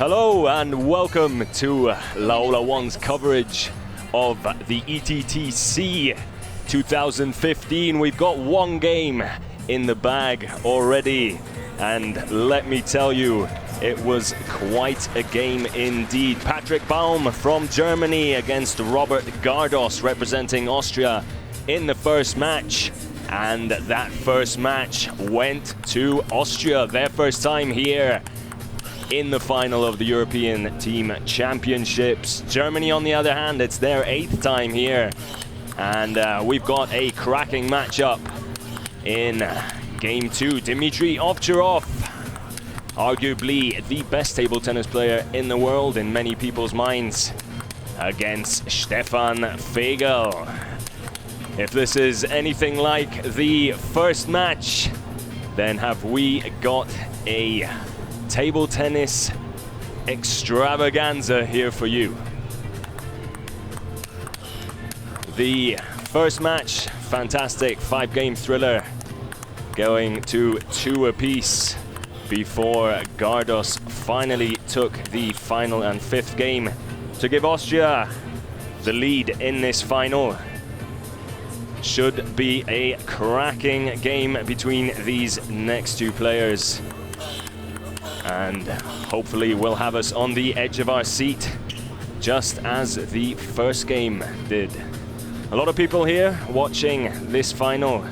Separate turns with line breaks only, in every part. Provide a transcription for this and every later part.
Hello and welcome to Laola One's coverage of the ETTC 2015. We've got one game in the bag already, and let me tell you, it was quite a game indeed. Patrick Baum from Germany against Robert Gardos representing Austria in the first match. And that first match went to Austria, their first time here in the final of the European Team Championships. Germany, on the other hand, it's their 8th time here. And we've got a cracking matchup in Game 2. Dimitrij OVTCHAROV, arguably the best table tennis player in the world in many people's minds, against Stefan FEGERL. If this is anything like the first match, then have we got a table tennis extravaganza here for you. The first match, fantastic 5-game thriller, going to 2 apiece before Gardos finally took the final and 5th game to give Austria the lead in this final. Should be a cracking game between these next 2 players, and hopefully will have us on the edge of our seat, just as the first game did. A lot of people here watching this final,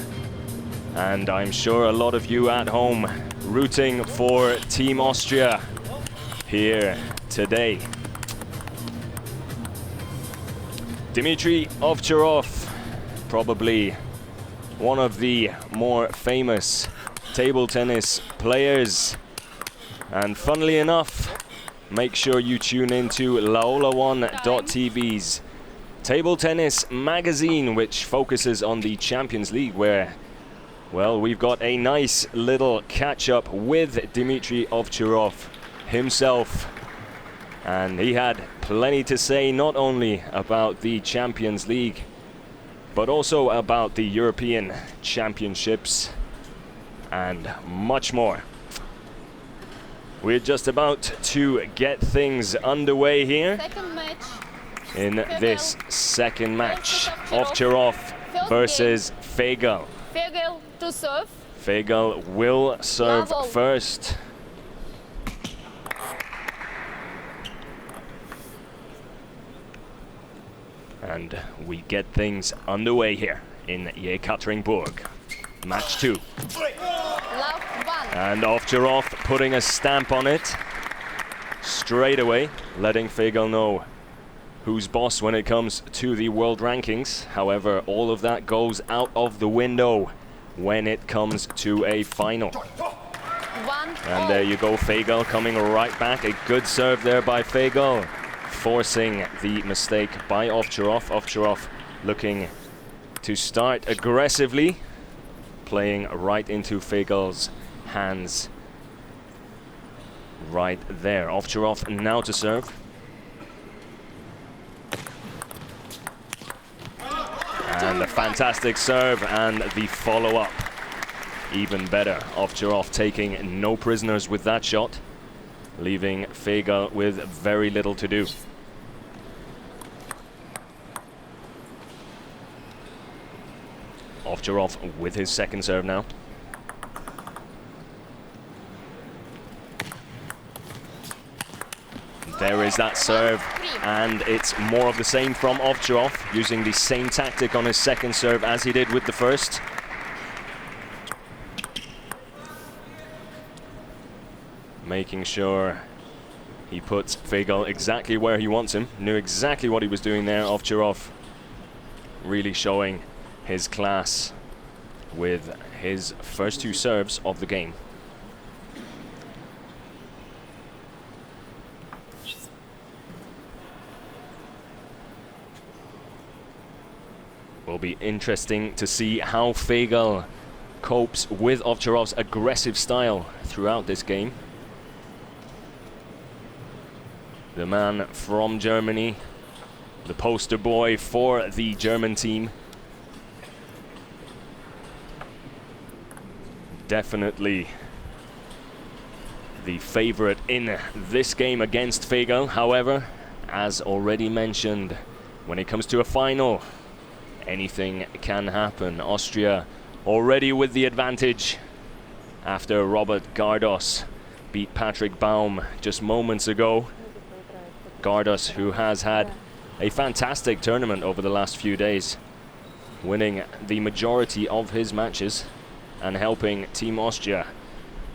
and I'm sure a lot of you at home rooting for Team Austria here today. Dimitrij OVTCHAROV, probably one of the more famous table tennis players. And funnily enough, make sure you tune into LaolaOne.tv's Table Tennis magazine, which focuses on the Champions League, where, well, we've got a nice little catch-up with Dimitrij OVTCHAROV himself. And he had plenty to say, not only about the Champions League, but also about the European Championships and much more. We're just about to get things underway here in this second match. OVTCHAROV versus FEGERL.
FEGERL to serve.
FEGERL will serve first. And we get things underway here in Ekaterinburg. Match 2. And OVTCHAROV putting a stamp on it straight away, letting FEGERL know who's boss when it comes to the world rankings. However, all of that goes out of the window when it comes to a final. And there you go, FEGERL coming right back. A good serve there by FEGERL, forcing the mistake by OVTCHAROV. OVTCHAROV looking to start aggressively, playing right into FEGERL's hands right there. OVTCHAROV now to serve. And a fantastic serve, and the follow-up even better. OVTCHAROV taking no prisoners with that shot, leaving FEGERL with very little to do. OVTCHAROV with his second serve now. There is that serve, and it's more of the same from OVTCHAROV, using the same tactic on his second serve as he did with the first. Making sure he puts FEGERL exactly where he wants him. Knew exactly what he was doing there. OVTCHAROV really showing his class with his first 2 serves of the game. Will be interesting to see how FEGERL copes with OVTCHAROV's aggressive style throughout this game. The man from Germany, the poster boy for the German team. Definitely the favorite in this game against FEGERL. However, as already mentioned, when it comes to a final, anything can happen. Austria already with the advantage after Robert Gardos beat Patrick Baum just moments ago. Gardos, who has had a fantastic tournament over the last few days, winning the majority of his matches and helping Team Austria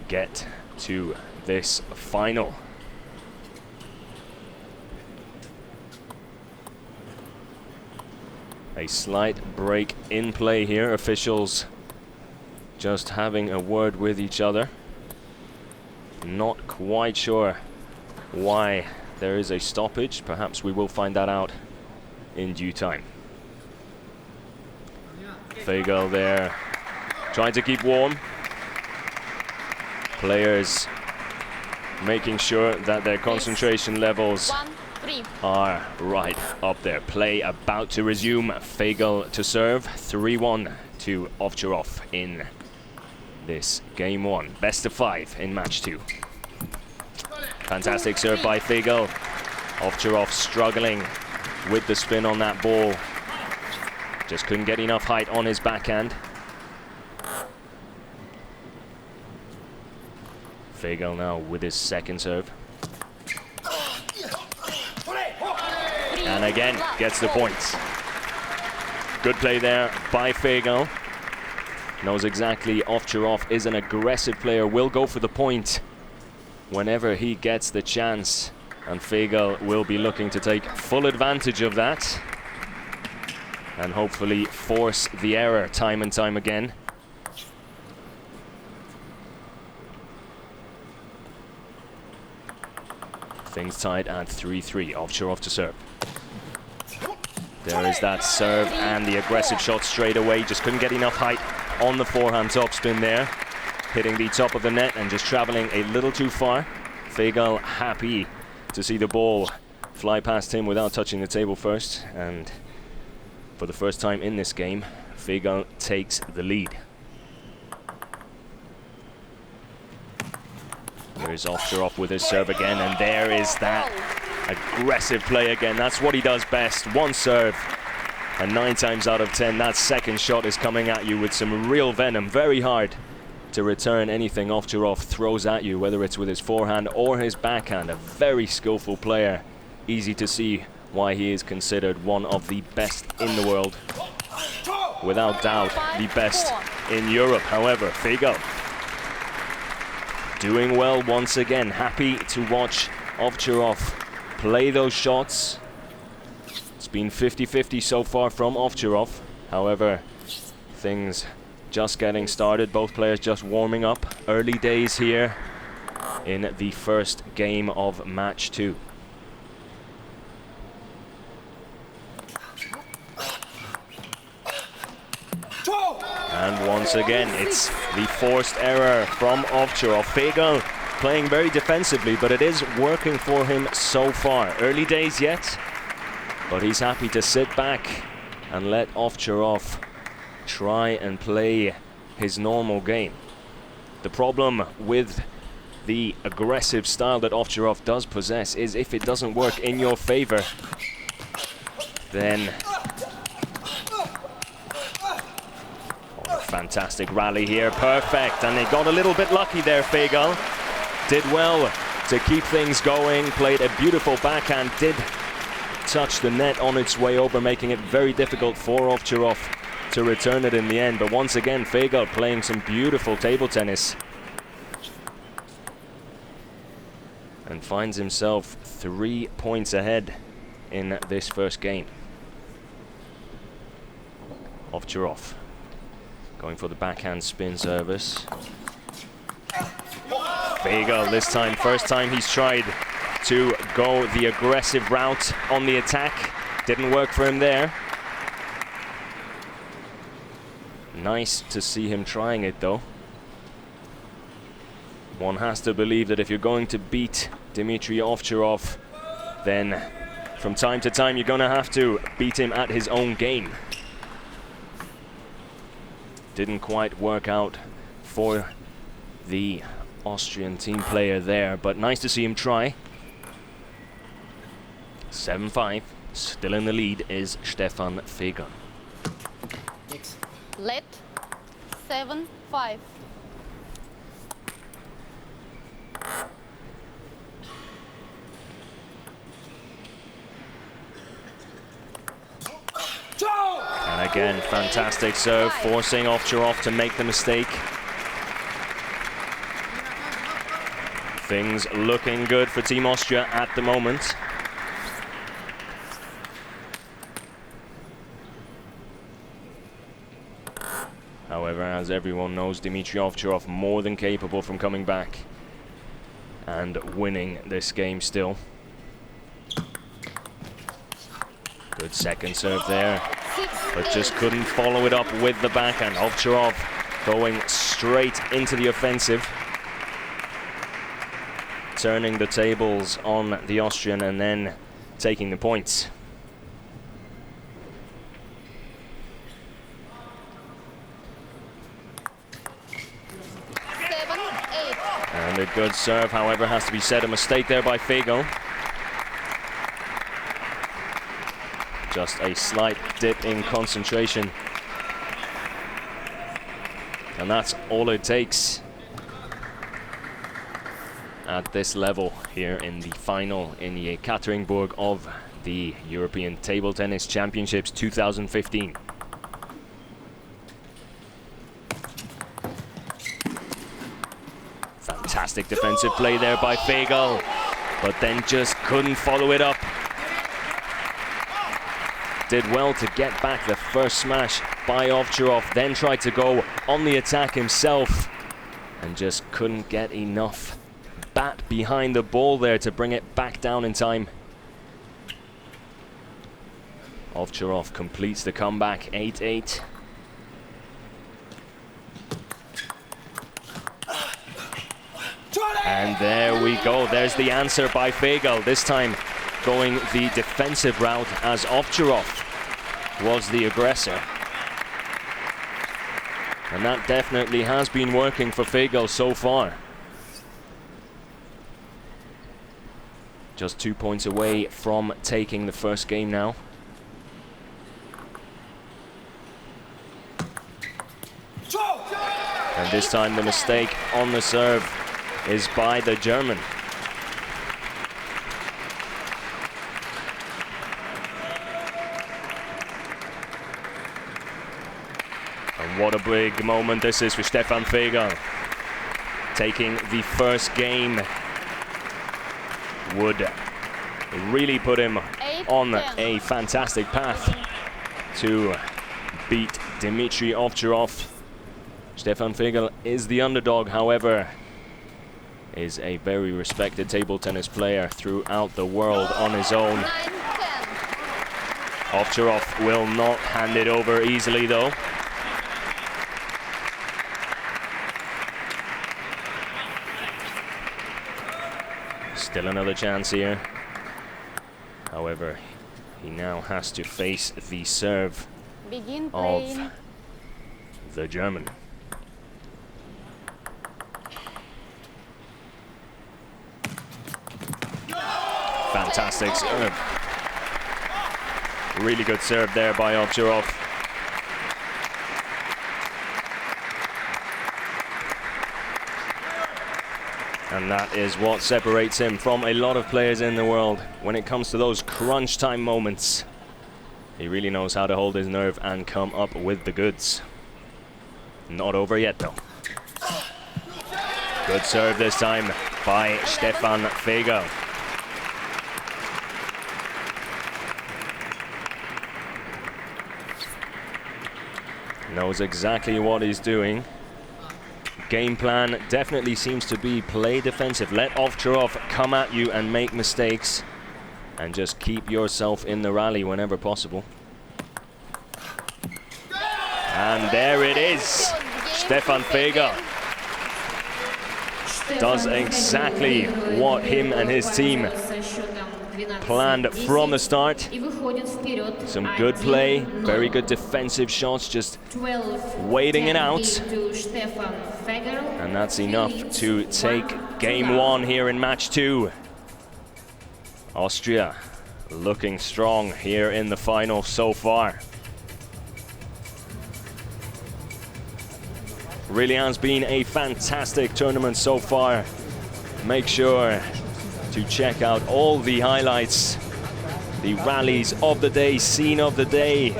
get to this final. A slight break in play here. Officials just having a word with each other. Not quite sure why there is a stoppage. Perhaps we will find that out in due time. FEGERL there, trying to keep warm. Players making sure that their concentration levels are right up there. Play about to resume. FEGERL to serve. 3-1 to OVTCHAROV in this game one. Best of 5 in match 2. Fantastic serve by FEGERL. OVTCHAROV struggling with the spin on that ball. Just couldn't get enough height on his backhand. FEGERL now with his second serve. And again, gets the points. Good play there by FEGERL. Knows exactly OVTCHAROV is an aggressive player, will go for the point whenever he gets the chance. And FEGERL will be looking to take full advantage of that and hopefully force the error time and time again. Things tied at 3-3. OVTCHAROV to serve. There is that serve and the aggressive shot straight away. Just couldn't get enough height on the forehand topspin there. Hitting the top of the net and just traveling a little too far. FEGERL happy to see the ball fly past him without touching the table first. And for the first time in this game, FEGERL takes the lead. There's OVTCHAROV with his serve again, and there is that aggressive play again. That's what he does best. One serve, and 9 times out of 10, that second shot is coming at you with some real venom. Very hard to return anything OVTCHAROV throws at you, whether it's with his forehand or his backhand. A very skillful player. Easy to see why he is considered one of the best in the world. Without doubt, the best in Europe. However, FEGERL doing well once again. Happy to watch OVTCHAROV play those shots. It's been 50-50 so far from OVTCHAROV. However, things just getting started. Both players just warming up. Early days here in the first game of match 2. And once again, it's the forced error from OVTCHAROV. FEGERL playing very defensively, but it is working for him so far. Early days yet, but he's happy to sit back and let OVTCHAROV try and play his normal game. The problem with the aggressive style that OVTCHAROV does possess is if it doesn't work in your favor, then fantastic rally here, perfect, and they got a little bit lucky there. FEGERL did well to keep things going, played a beautiful backhand, did touch the net on its way over, making it very difficult for OVTCHAROV to return it in the end. But once again, FEGERL playing some beautiful table tennis and finds himself 3 points ahead in this first game. OVTCHAROV going for the backhand spin service. FEGERL this time, first time he's tried to go the aggressive route on the attack. Didn't work for him there. Nice to see him trying it though. One has to believe that if you're going to beat Dimitrij OVTCHAROV, then from time to time you're going to have to beat him at his own game. Didn't quite work out for the Austrian team player there, but nice to see him try. 7-5. Still in the lead is Stefan FEGERL.
Let 7-5.
And again, fantastic serve, forcing Ovtcharov to make the mistake. Things looking good for Team Austria at the moment. However, as everyone knows, Dimitrij OVTCHAROV more than capable from coming back and winning this game still. Good second serve there, but just couldn't follow it up with the backhand. OVTCHAROV going straight into the offensive, turning the tables on the Austrian and then taking the points. And a good serve, however, has to be said. A mistake there by FEGERL. Just a slight dip in concentration. And that's all it takes at this level here in the final in the Ekaterinburg of the European Table Tennis Championships 2015. Fantastic defensive play there by FEGERL, but then just couldn't follow it up. Did well to get back the first smash by OVTCHAROV, then tried to go on the attack himself and just couldn't get enough bat behind the ball there to bring it back down in time. OVTCHAROV completes the comeback, 8-8. And there we go, there's the answer by FEGERL, this time going the defensive route as OVTCHAROV was the aggressor. And that definitely has been working for FEGERL so far. Just 2 points away from taking the first game now. And this time the mistake on the serve is by the German. And what a big moment this is for Stefan FEGERL. Taking the first game would really put him on a fantastic path to beat Dimitrij OVTCHAROV. Stefan FEGERL is the underdog, however, is a very respected table tennis player throughout the world on his own. OVTCHAROV will not hand it over easily though. Still another chance here. However, he now has to face the serve of the German. Fantastic serve. Really good serve there by OVTCHAROV. And that is what separates him from a lot of players in the world. When it comes to those crunch time moments, he really knows how to hold his nerve and come up with the goods. Not over yet though. Good serve this time by Stefan FEGERL. Knows exactly what he's doing. Game plan definitely seems to be play defensive. Let OVTCHAROV come at you and make mistakes, and just keep yourself in the rally whenever possible. And there it is. Stefan FEGERL does exactly what him and his team planned from the start. Some good play, very good defensive shots, just waiting it out. And that's enough to take game one here in match two. Austria looking strong here in the final so far. Really has been a fantastic tournament so far. Make sure to check out all the highlights, the rallies of the day, scene of the day,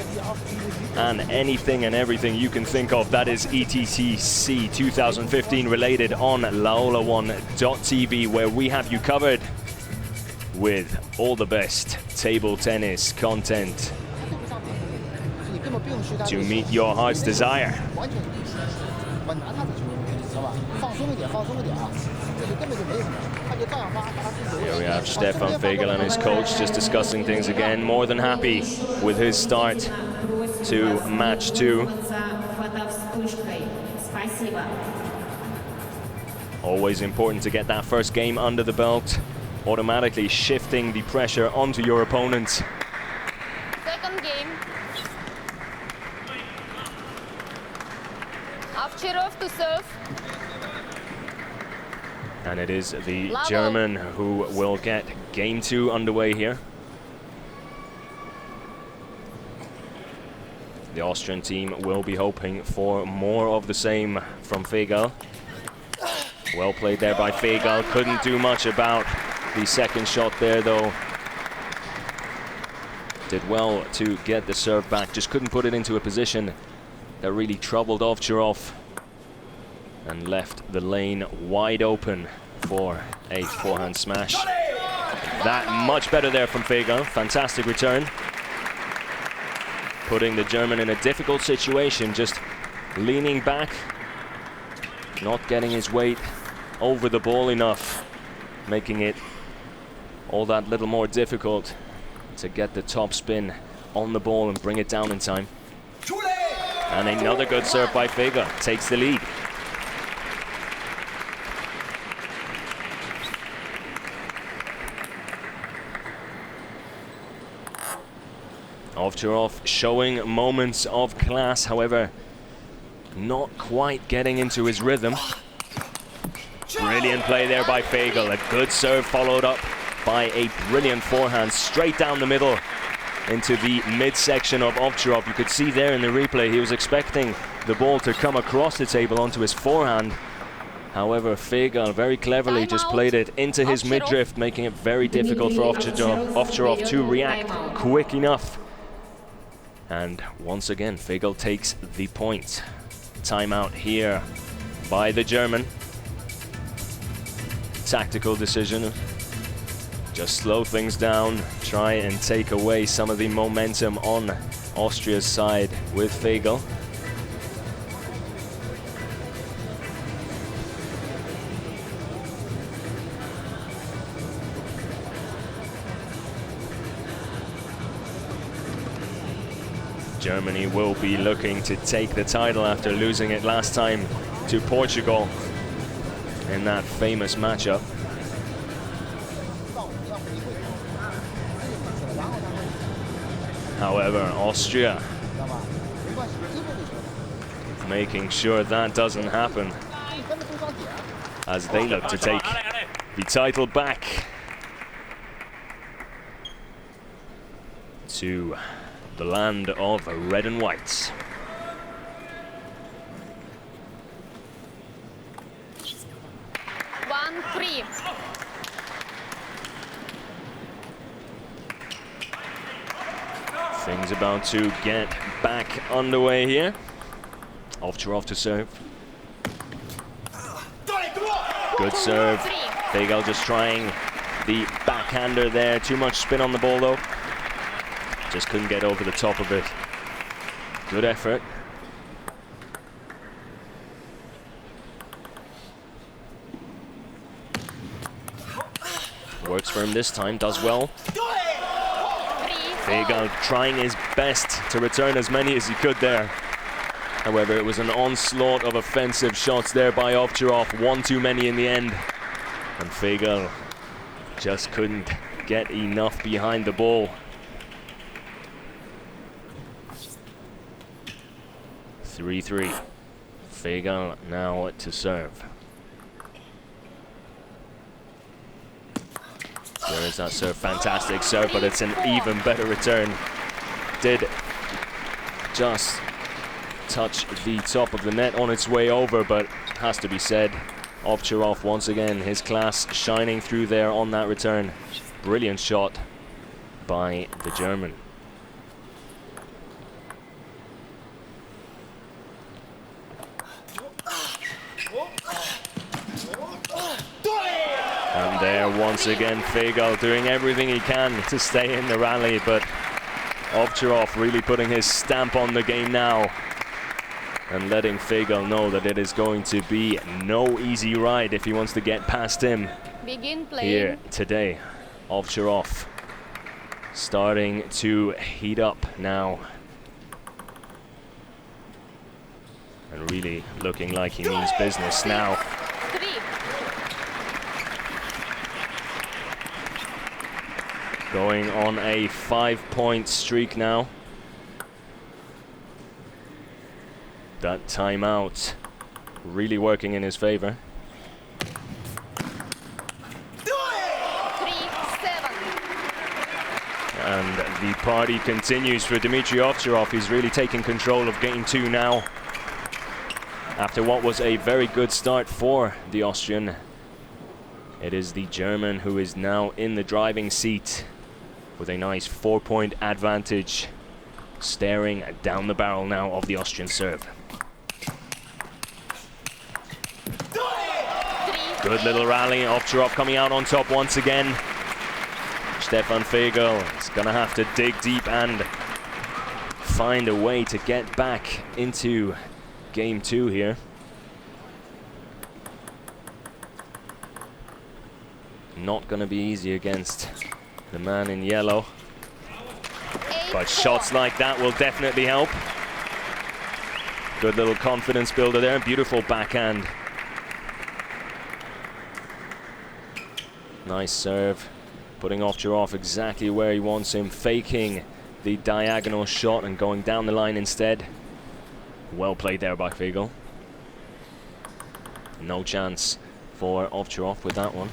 and anything and everything you can think of that is ETTC 2015 related on laola1.tv, where we have you covered with all the best table tennis content to meet your heart's desire. Here we have Stefan FEGERL and his coach just discussing things again. More than happy with his start to match two. Always important to get that first game under the belt, automatically shifting the pressure onto your opponent.
Second game. Ovtcharov to serve.
And it is the German who will get game two underway here. The Austrian team will be hoping for more of the same from FEGERL. Well played there by FEGERL. Couldn't do much about the second shot there though. Did well to get the serve back, just couldn't put it into a position that really troubled Ovtcharov and left the lane wide open for a forehand smash. That much better there from FEGERL. Fantastic return. Putting the German in a difficult situation, just leaning back, not getting his weight over the ball enough, making it all that little more difficult to get the top spin on the ball and bring it down in time. And another good serve by FEGERL, takes the lead. Ovtcharov showing moments of class, however, not quite getting into his rhythm. Brilliant play there by FEGERL. A good serve followed up by a brilliant forehand straight down the middle into the midsection of Ovtcharov. You could see there in the replay he was expecting the ball to come across the table onto his forehand. However, FEGERL very cleverly just played it into his midriff, making it very difficult for Ovtcharov to react quick enough. And once again, FEGERL takes the point. Timeout here by the German. Tactical decision. Just slow things down, try and take away some of the momentum on Austria's side with FEGERL. Germany will be looking to take the title after losing it last time to Portugal in that famous matchup. However, Austria making sure that doesn't happen as they look to take the title back to the land of red and white. Things about to get back underway here. Ovtcharov to serve. Good serve. FEGERL just trying the backhander there. Too much spin on the ball though. Just couldn't get over the top of it. Good effort. Works for him this time, does well. FEGERL trying his best to return as many as he could there. However, it was an onslaught of offensive shots there by Ovtcharov. One too many in the end. And FEGERL just couldn't get enough behind the ball. 3-3. FEGERL now to serve. There is that serve, fantastic serve, but it's an even better return. Did just touch the top of the net on its way over, but has to be said, OVTCHAROV once again, his class shining through there on that return. Brilliant shot by the German. And there once again FEGERL doing everything he can to stay in the rally, but OVTCHAROV really putting his stamp on the game now and letting FEGERL know that it is going to be no easy ride if he wants to get past him.
Begin playing.
Here today. OVTCHAROV starting to heat up now. And really looking like he means business now.
3.
Going on a 5-point streak now. That timeout really working in his favor.
3-7.
And the party continues for Dimitrij OVTCHAROV. He's really taking control of game 2 now. After what was a very good start for the Austrian, it is the German who is now in the driving seat with a nice 4-point advantage, staring down the barrel now of the Austrian serve. Good little rally, OVTCHAROV coming out on top once again. Stefan FEGERL is gonna have to dig deep and find a way to get back into game 2 here. Not gonna be easy against the man in yellow. But shots like that will definitely help. Good little confidence builder there, beautiful backhand. Nice serve, putting OVTCHAROV exactly where he wants him, faking the diagonal shot and going down the line instead. Well played there by FEGERL. No chance for OVTCHAROV with that one.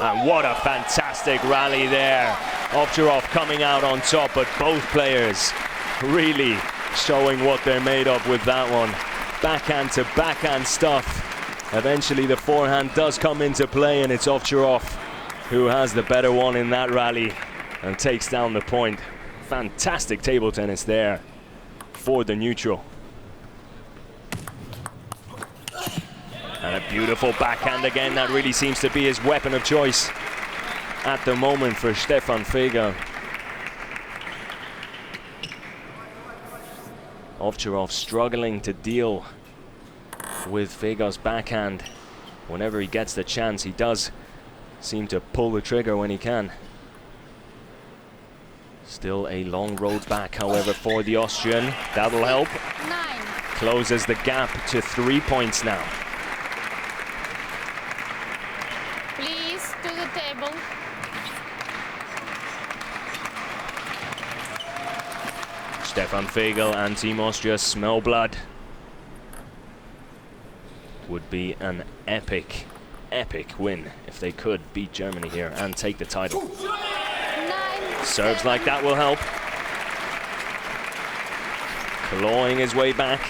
And what a fantastic rally there. OVTCHAROV coming out on top, but both players really showing what they're made of with that one. Backhand to backhand stuff. Eventually the forehand does come into play, and it's OVTCHAROV who has the better one in that rally and takes down the point. Fantastic table tennis there for the neutral. And a beautiful backhand again. That really seems to be his weapon of choice at the moment for Stefan FEGERL. OVTCHAROV struggling to deal with FEGERL's backhand. Whenever he gets the chance, he does seem to pull the trigger when he can. Still a long road back, however, for the Austrian. That'll help.
9.
Closes the gap to 3 points now.
Please to the table.
Stefan FEGERL and Team Austria smell blood. Would be an epic win if they could beat Germany here and take the title.
9.
Serves like that will help. Clawing his way back.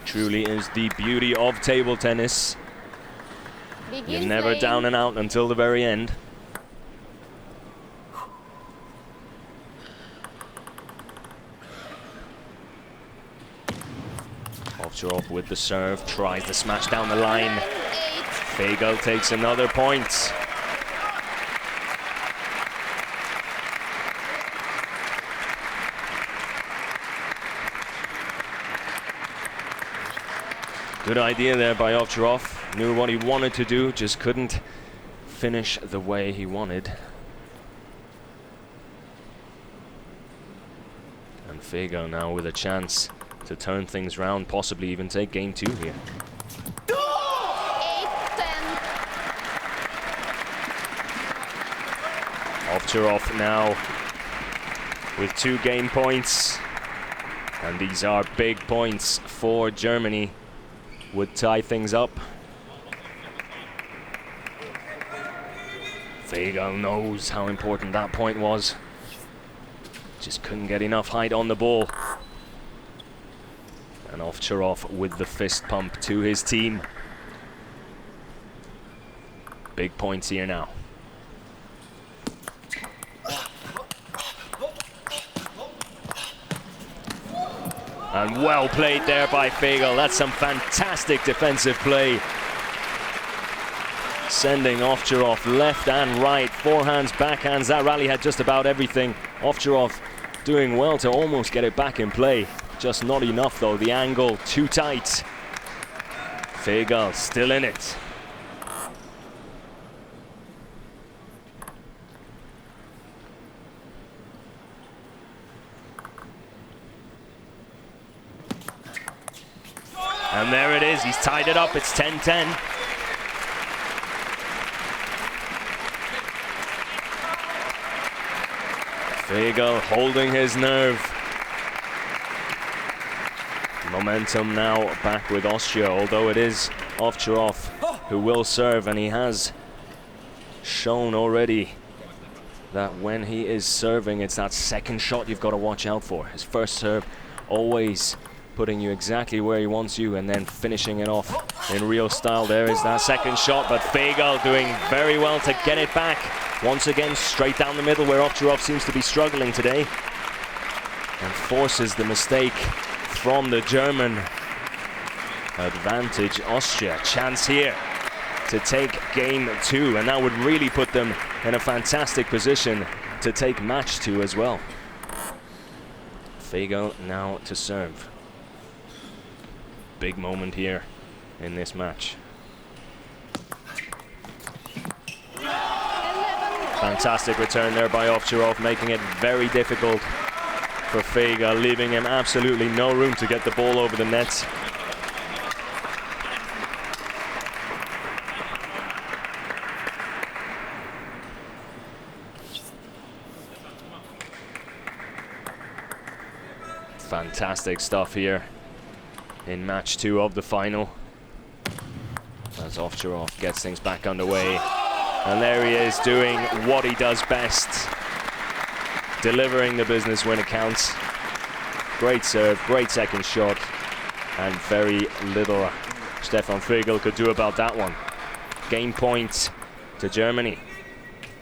Truly is the beauty of table tennis. You're never down and out until the very end. OVTCHAROV with the serve, tries to smash down the line. FEGERL takes another point. Good idea there by OVTCHAROV. Knew what he wanted to do, just couldn't finish the way he wanted. And FEGERL now with a chance to turn things round, possibly even take game 2 here.
8-10.
OVTCHAROV now with 2 game points. And these are big points for Germany. Would tie things up. FEGERL knows how important that point was. Just couldn't get enough height on the ball. And OVTCHAROV with the fist pump to his team. Big points here now. And well played there by FEGERL. That's some fantastic defensive play. Sending OVTCHAROV left and right, forehands, backhands. That rally had just about everything. OVTCHAROV doing well to almost get it back in play. Just not enough though, the angle too tight. FEGERL still in it. And there it is, he's tied it up, it's 10-10. FEGERL holding his nerve. Momentum now back with Austria, although it is OVTCHAROV who will serve, and he has shown already that when he is serving, it's that second shot you've got to watch out for. His first serve always putting you exactly where he wants you and then finishing it off in real style. There is that second shot, but FEGERL doing very well to get it back. Once again, straight down the middle where OVTCHAROV seems to be struggling today. And forces the mistake from the German. Advantage Austria. Chance here to take game 2, and that would really put them in a fantastic position to take match 2 as well. FEGERL now to serve. Big moment here in this match. Fantastic return there by OVTCHAROV, making it very difficult for FEGERL, leaving him absolutely no room to get the ball over the net. Fantastic stuff here in match 2 of the final, as OVTCHAROV gets things back underway. And there he is, doing what he does best, delivering the business when it counts. Great serve, great second shot, and very little Stefan FEGERL could do about that one. Game point to Germany.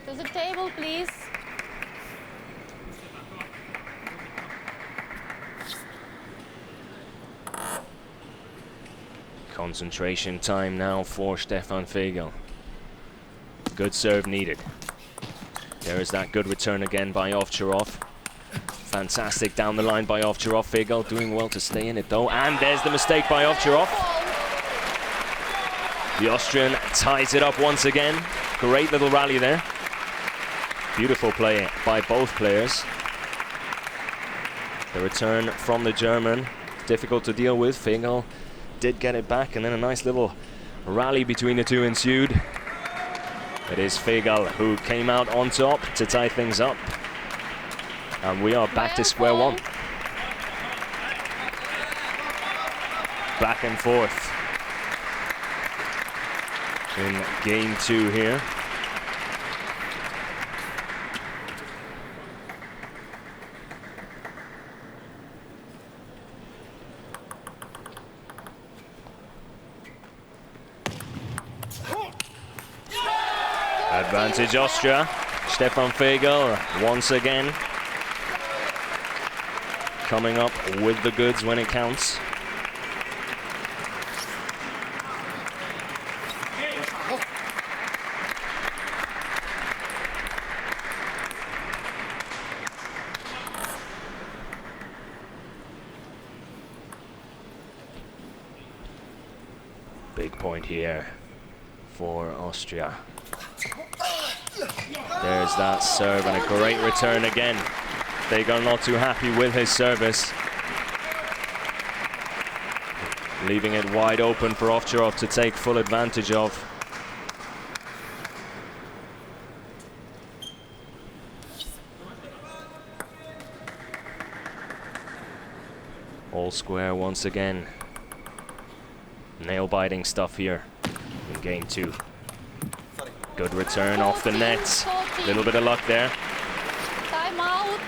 To the table, please.
Concentration time now for Stefan FEGERL. Good serve needed. There is that good return again by OVTCHAROV. Fantastic down the line by OVTCHAROV. FEGERL doing well to stay in it though. And there's the mistake by OVTCHAROV. The Austrian ties it up once again. Great little rally there. Beautiful play by both players. The return from the German, difficult to deal with. FEGERL did get it back, and then a nice little rally between the two ensued. It is FEGERL who came out on top to tie things up. And we are back to square one. Back and forth in game 2 here. Advantage Austria. Stefan FEGERL once again coming up with the goods when it counts. Big point here for Austria. There's that serve and a great return again FEGERL not too happy with his service, leaving it wide open for OVTCHAROV to take full advantage of. All square once again. Nail-biting stuff here in game 2. Good return off the net. Little bit of luck there.
Time out.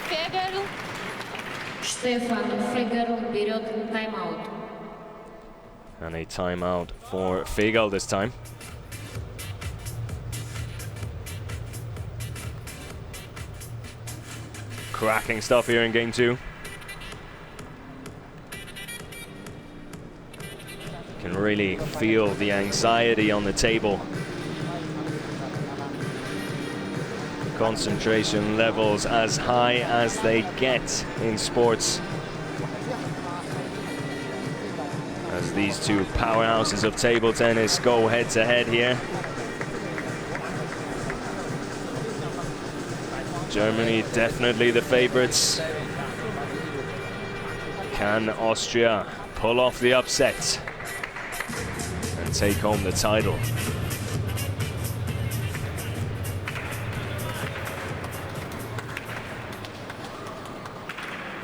FEGERL.
Stefan FEGERL берет тайм-аут.
And a timeout for FEGERL this time. Cracking stuff here in game 2. Can really feel the anxiety on the table. Concentration levels as high as they get in sports, as these two powerhouses of table tennis go head to head here. Germany definitely the favorites. Can Austria pull off the upset and take home the title?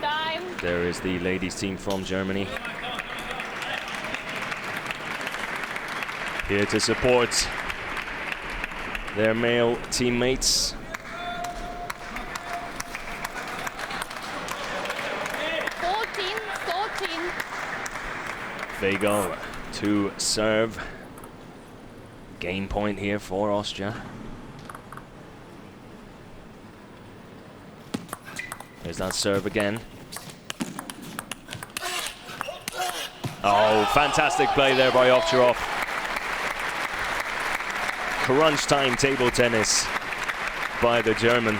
Time.
There is the ladies team from Germany, here to support their male teammates.
14.
FEGERL to serve. Game point here for Austria. There's that serve again. Oh, fantastic play there by OVTCHAROV. Crunch time table tennis by the German.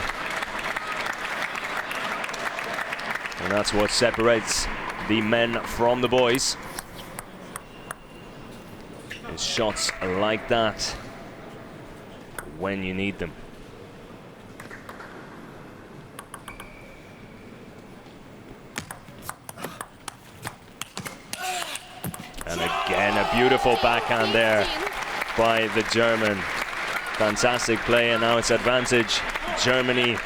And that's what separates the men from the boys. It's shots like that when you need them. And again, a beautiful backhand there by the German. Fantastic play, and now it's advantage Germany.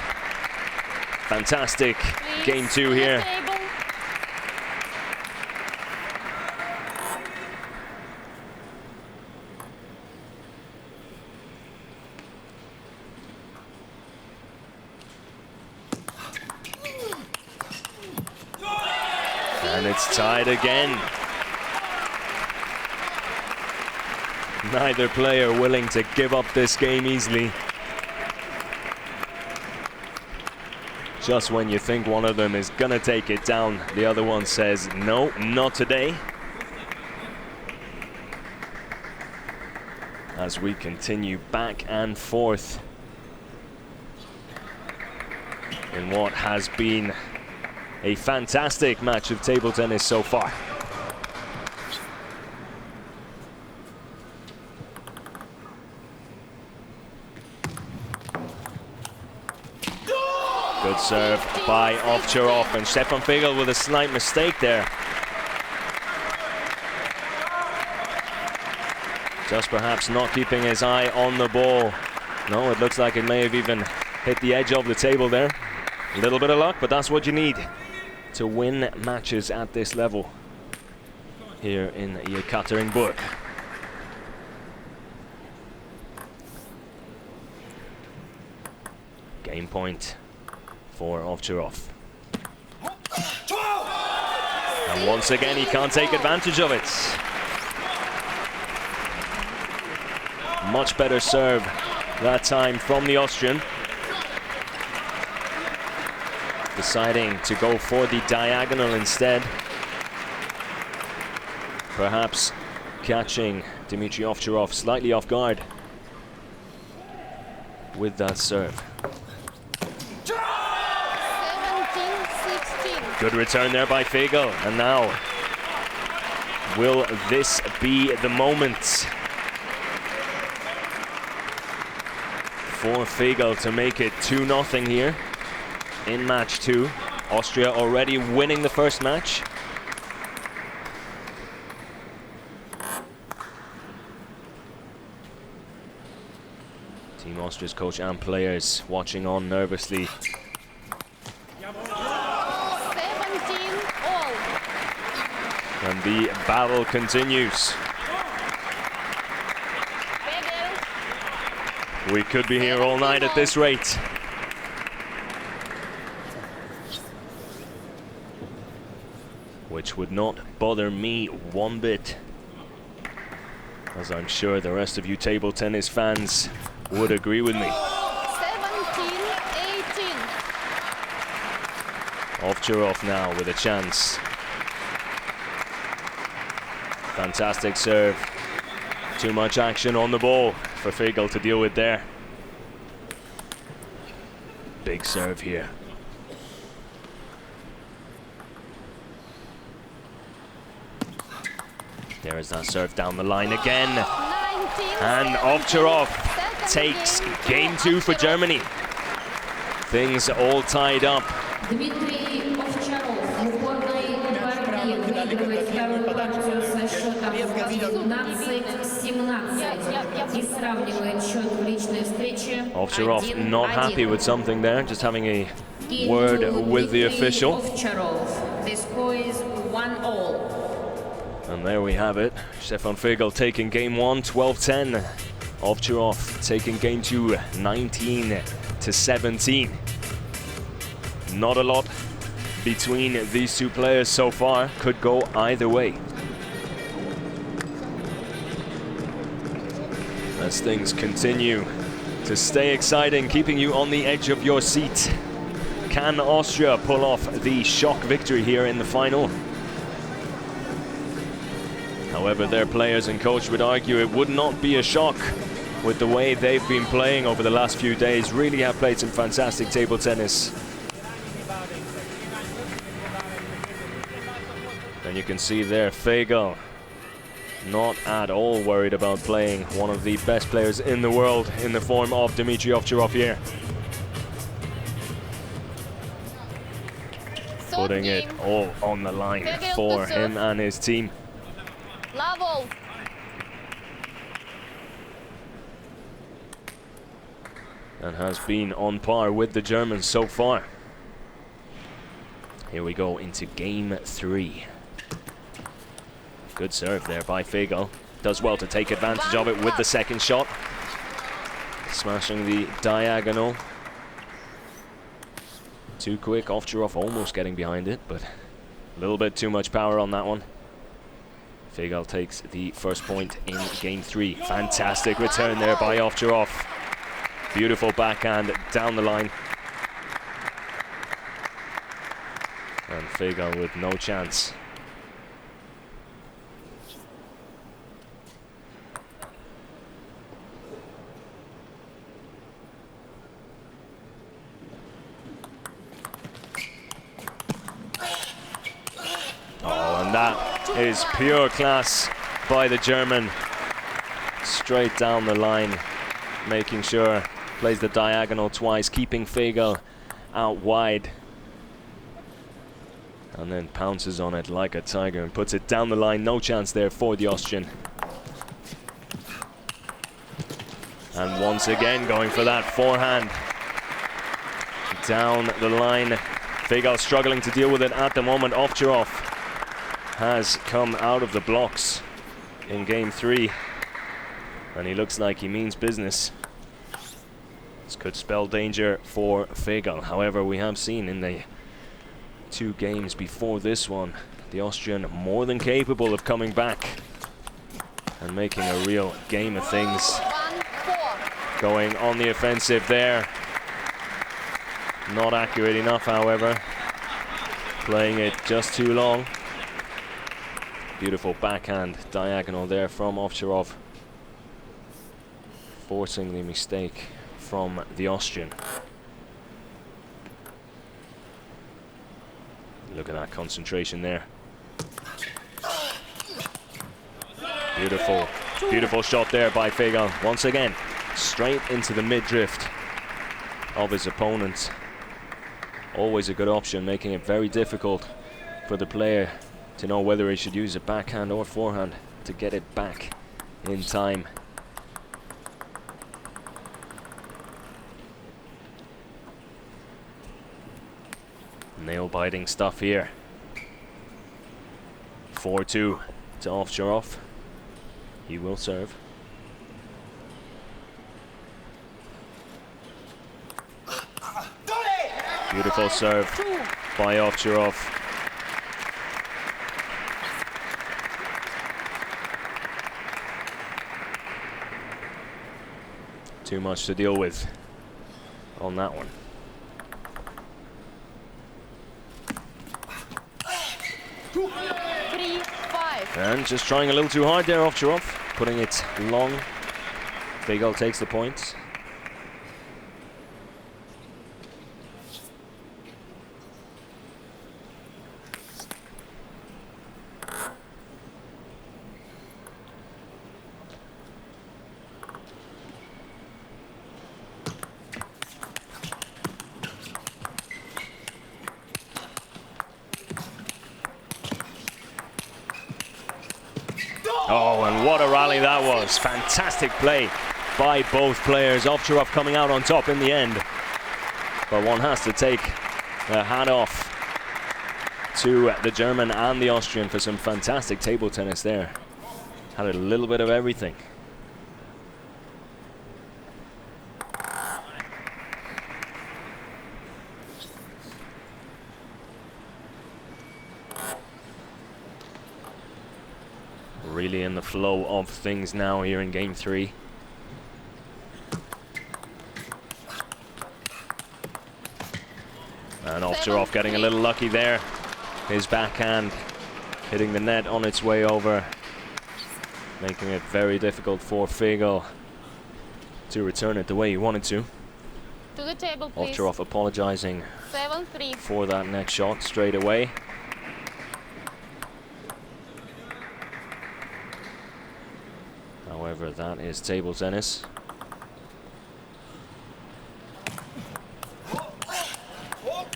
Fantastic game 2 here. And it's tied again. Neither player willing to give up this game easily. Just when you think one of them is gonna take it down, the other one says, no, not today. As we continue back and forth in what has been a fantastic match of table tennis so far. Good serve by OVTCHAROV, and Stefan FEGERL with a slight mistake there. Just perhaps not keeping his eye on the ball. No, it looks like it may have even hit the edge of the table there. A little bit of luck, but that's what you need to win matches at this level here in Ekaterinburg. Game point for OVTCHAROV. And once again, he can't take advantage of it. Much better serve that time from the Austrian. Deciding to go for the diagonal instead. Perhaps catching Dimitrij OVTCHAROV slightly off guard with that serve.
17-16.
Good return there by FEGERL, and now will this be the moment for FEGERL to make it 2-0 here? in match 2. Austria already winning the first match. Team Austria's coach and players watching on nervously.
17 all.
And the battle continues.
FEGERL.
We could be here all night at this rate. Which would not bother me one bit, as I'm sure the rest of you table tennis fans would agree with me.
17-18.
OVTCHAROV now with a chance. Fantastic serve. Too much action on the ball for FEGERL to deal with there. Big serve here. There is that serve down the line again. And OVTCHAROV takes game 2 for Germany. Things all tied up.
Dimitrij OVTCHAROV в упорной борьбе выигрывает вторую партию со счетом 17-17 и сравнивает счет в личной встрече.
OVTCHAROV not happy with something there, just having a word with the official.
The score is 1-all.
And there we have it. Stefan FEGERL taking game 1, 12-10. OVTCHAROV taking game 2, 19-17. Not a lot between these two players so far. Could go either way. As things continue to stay exciting, keeping you on the edge of your seat. Can Austria pull off the shock victory here in the final? However, their players and coach would argue it would not be a shock with the way they've been playing over the last few days. Really have played some fantastic table tennis. And you can see there, FEGERL not at all worried about playing one of the best players in the world in the form of Dimitrij OVTCHAROV here. Putting it all on the line for him and his team.
Level.
And has been on par with the Germans so far. Here we go into game 3. Good serve there by FEGERL. Does well to take advantage of it with the second shot. Smashing the diagonal. Too quick, OVTCHAROV almost getting behind it, but a little bit too much power on that one. FEGERL takes the first point in game 3. Fantastic return there by OVTCHAROV. Beautiful backhand down the line. And FEGERL with no chance. Oh, and that is pure class by the German. Straight down the line, making sure plays the diagonal twice, keeping FEGERL out wide. And then pounces on it like a tiger and puts it down the line. No chance there for the Austrian. And once again going for that forehand. Down the line. FEGERL struggling to deal with it at the moment. OVTCHAROV has come out of the blocks in game 3. And he looks like he means business. This could spell danger for FEGERL. However, we have seen in the 2 games before this one, the Austrian more than capable of coming back and making a real game of things. Going on the offensive there. Not accurate enough, however. Playing it just too long. Beautiful backhand diagonal there from OVTCHAROV. Forcing the mistake from the Austrian. Look at that concentration there. Beautiful, beautiful shot there by FEGERL. Once again, straight into the mid-drift of his opponent. always a good option, making it very difficult for the player to know whether he should use a backhand or forehand to get it back in time. Nail-biting stuff here. 4-2 to OVTCHAROV. He will serve. Beautiful serve by OVTCHAROV. Too much to deal with on that one. And just trying a little too hard there, OVTCHAROV, putting it long. FEGERL takes the points. Oh, and what a rally that was. Fantastic play by both players. OVTCHAROV coming out on top in the end. But one has to take a hat off to the German and the Austrian for some fantastic table tennis there. Had a little bit of everything. Really in the flow of things now here in game 3. And OVTCHAROV getting a little lucky there. His backhand hitting the net on its way over, making it very difficult for FEGERL to return it the way he wanted to.
To the table, please.
OVTCHAROV apologizing
7-3
for that net shot straight away. However, that is table tennis.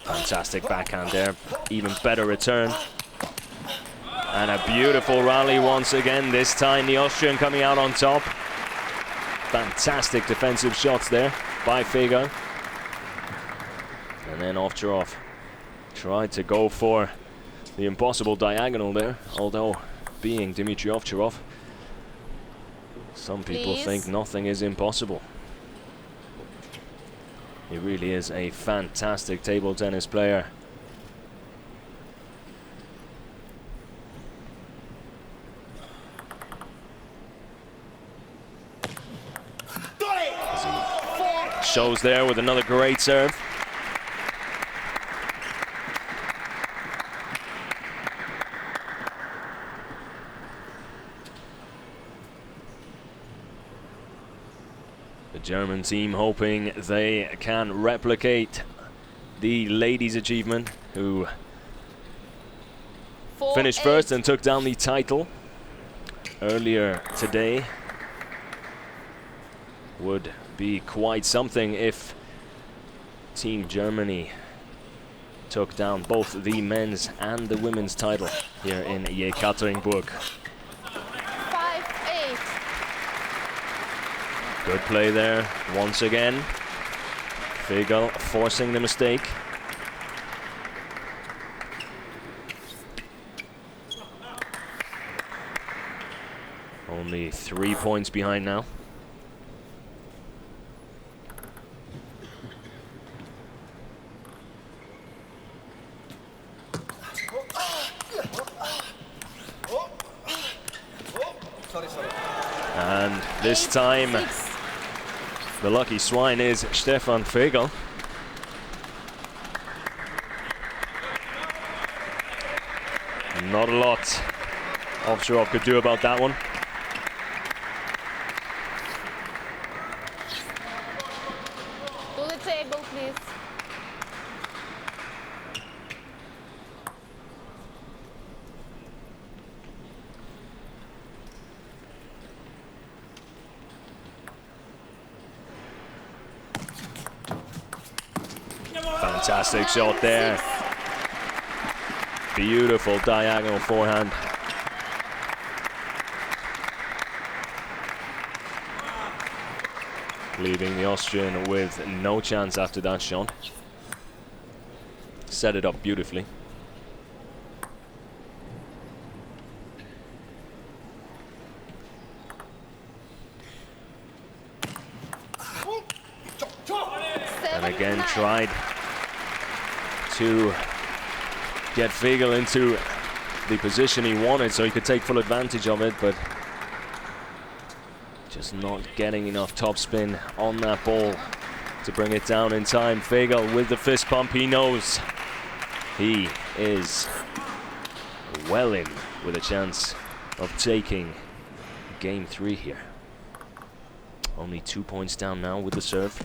Fantastic backhand there. Even better return. And a beautiful rally once again. This time the Austrian coming out on top. Fantastic defensive shots there by FEGERL. And then OVTCHAROV tried to go for the impossible diagonal there. Although, being Dimitrij OVTCHAROV, some people think nothing is impossible. He really is a fantastic table tennis player. As he shows there with another great serve. German team hoping they can replicate the ladies' achievement, who finished first and took down the title earlier today. Would be quite something if Team Germany took down both the men's and the women's title here in Ekaterinburg. Good play there, once again. FEGERL forcing the mistake. Only 3 points behind now. And this time, the lucky swine is Stefan FEGERL. Not a lot OVTCHAROV could do about that one.
To the table, please.
Fantastic shot there. Beautiful diagonal forehand. Leaving the Austrian with no chance after that shot. Set it up beautifully. And again tried to get FEGERL into the position he wanted so he could take full advantage of it, but just not getting enough topspin on that ball to bring it down in time. FEGERL with the fist pump. He knows he is well in with a chance of taking game 3 here. Only 2 points down now with the serve.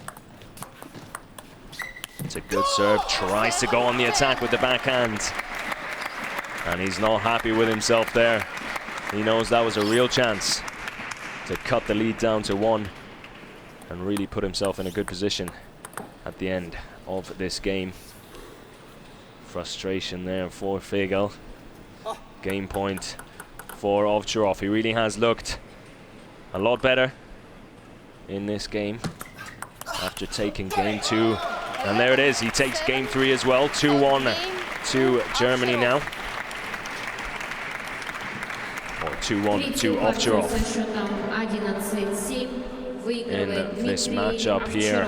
It's a good serve, tries to go on the attack with the backhand. And he's not happy with himself there. He knows that was a real chance to cut the lead down to 1 and really put himself in a good position at the end of this game. Frustration there for FEGERL. Game point for OVTCHAROV. He really has looked a lot better in this game after taking game 2. And there it is, he takes game 3 as well. 2-1 to Germany now. Or 2-1 to OVTCHAROV in this matchup here.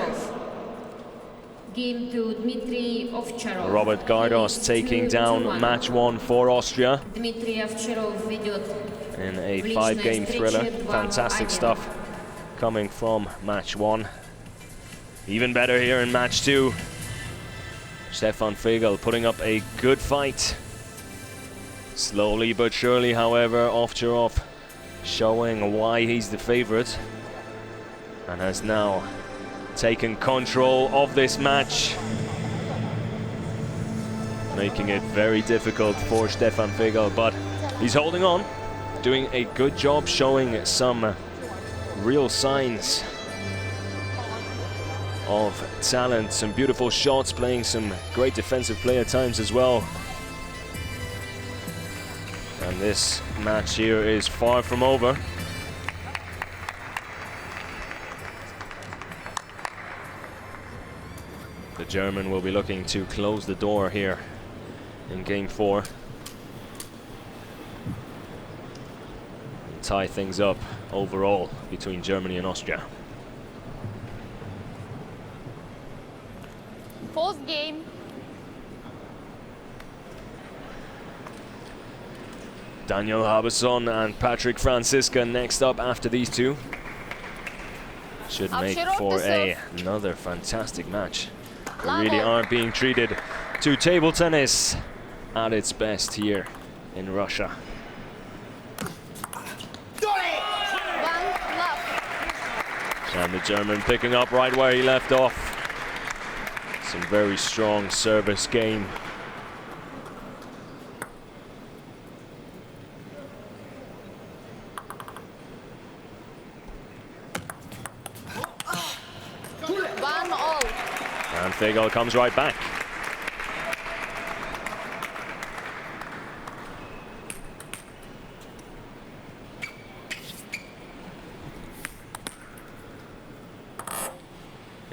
Game 2, Dimitrij OVTCHAROV.
Robert Gardos taking down match 1 for Austria
Dimitrij OVTCHAROV ведет
in a 5-game thriller. Fantastic stuff coming from match 1. Even better here in match 2. Stefan FEGERL putting up a good fight. Slowly but surely, however, OVTCHAROV showing why he's the favorite and has now taken control of this match, making it very difficult for Stefan FEGERL, but he's holding on, doing a good job, showing some real signs of talent, some beautiful shots, playing some great defensive play at times as well. And this match here is far from over. The German will be looking to close the door here in game 4. And tie things up overall between Germany and Austria.
Fourth game.
Daniel Habesohn and Patrick Franziska next up after these two. Should make for another fantastic match. They really are being treated to table tennis at its best here in Russia. And the German picking up right where he left off. Some very strong service game. And FEGERL comes right back.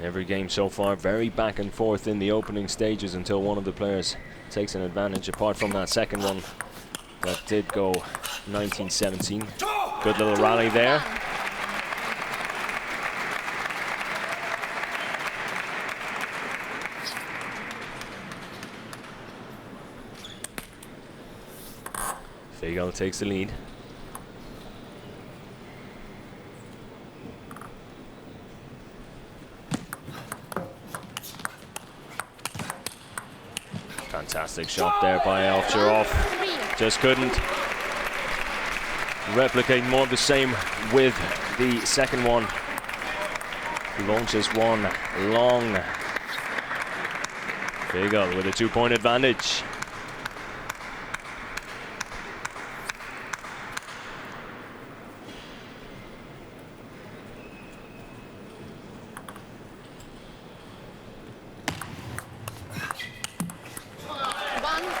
Every game so far very back and forth in the opening stages until one of the players takes an advantage, apart from that second one that did go 19-17. Good little rally there. FEGERL takes the lead. Fantastic shot there by OVTCHAROV. Just couldn't replicate more of the same with the second one. He launches one long. FEGERL with a 2-point advantage.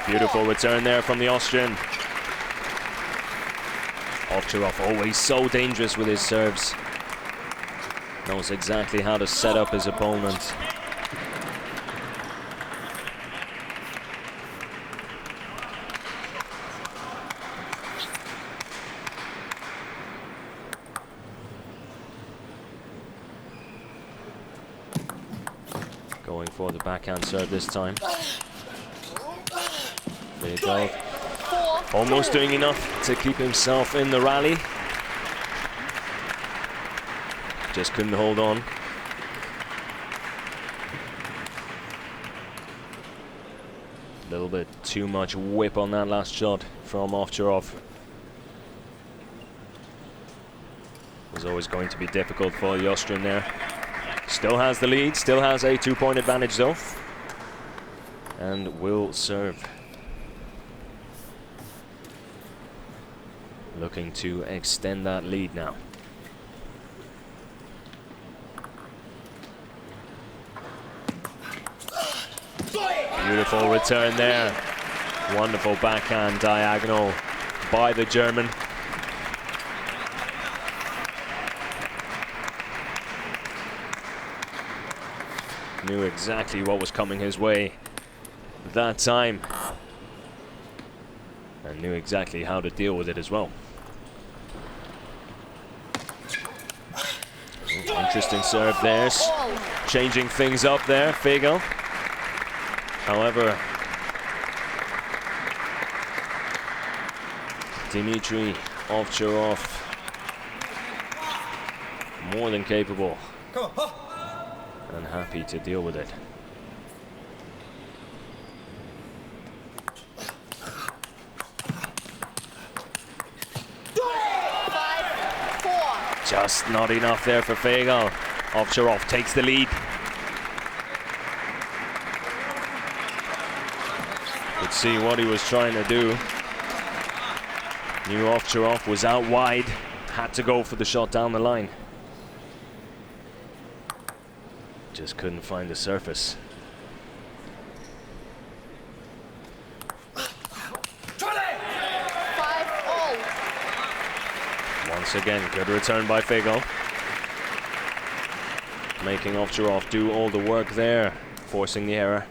Beautiful return there from the Austrian. OVTCHAROV always so dangerous with his serves. Knows exactly how to set up his opponent. Going for the backhand serve this time. FEGERL almost doing enough to keep himself in the rally. Just couldn't hold on. A little bit too much whip on that last shot from OVTCHAROV. Was always going to be difficult for the Austrian there. Still has the lead, still has a 2-point advantage though. And will serve. Looking to extend that lead now. Beautiful return there. Wonderful backhand diagonal by the German. Knew exactly what was coming his way that time. And knew exactly how to deal with it as well. Interesting serve there. Changing things up there, FEGERL. However, Dimitrij OVTCHAROV more than capable and happy to deal with it. Just not enough there for FEGERL. OVTCHAROV takes the lead. Could see what he was trying to do. Knew OVTCHAROV was out wide. Had to go for the shot down the line. Just couldn't find the surface. Once again, good return by FEGERL. Making OVTCHAROV do all the work there, forcing the error.